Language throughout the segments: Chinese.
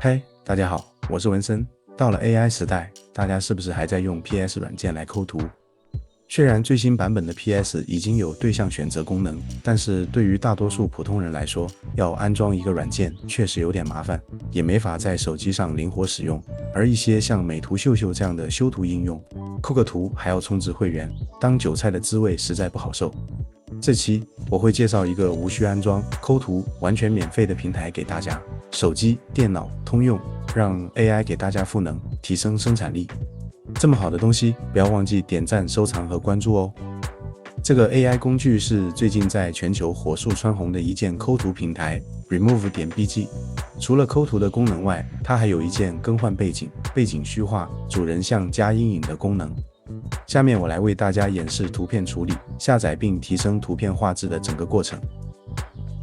嗨，大家好，我是文森。到了 AI 时代，大家是不是还在用 PS 软件来抠图？虽然最新版本的 PS 已经有对象选择功能，但是对于大多数普通人来说，要安装一个软件确实有点麻烦，也没法在手机上灵活使用。而一些像美图秀秀这样的修图应用，抠个图还要充值会员，当韭菜的滋味实在不好受。这期我会介绍一个无需安装、抠图完全免费的平台给大家，手机、电脑通用，让 AI 给大家赋能，提升生产力。这么好的东西，不要忘记点赞、收藏和关注哦。这个 AI 工具是最近在全球火速蹿红的一件抠图平台 Remove.bg。除了抠图的功能外，它还有一键更换背景、背景虚化、主人像加阴影的功能。下面我来为大家演示图片处理、下载并提升图片画质的整个过程。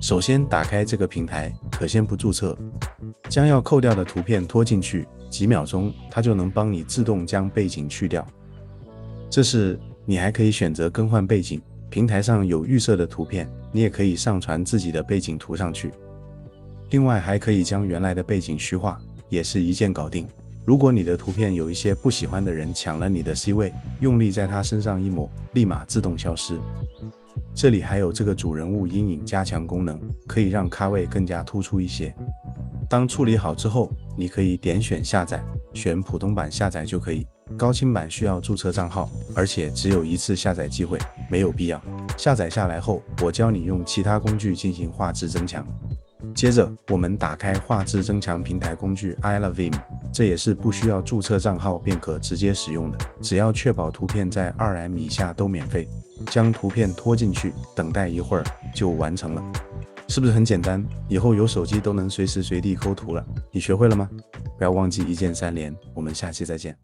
首先打开这个平台，可先不注册，将要扣掉的图片拖进去，几秒钟它就能帮你自动将背景去掉。这是你还可以选择更换背景，平台上有预设的图片，你也可以上传自己的背景图上去。另外还可以将原来的背景虚化，也是一键搞定。如果你的图片有一些不喜欢的人抢了你的 C 位，用力在他身上一抹，立马自动消失。这里还有这个主人物阴影加强功能，可以让咖位更加突出一些。当处理好之后，你可以点选下载，选普通版下载就可以。高清版需要注册账号，而且只有一次下载机会，没有必要。下载下来后，我教你用其他工具进行画质增强。接着，我们打开画质增强平台工具 iLoveVim， 这也是不需要注册账号便可直接使用的，只要确保图片在 2M 以下都免费。将图片拖进去，等待一会儿就完成了。是不是很简单？以后有手机都能随时随地抠图了。你学会了吗？不要忘记一键3连，我们下期再见。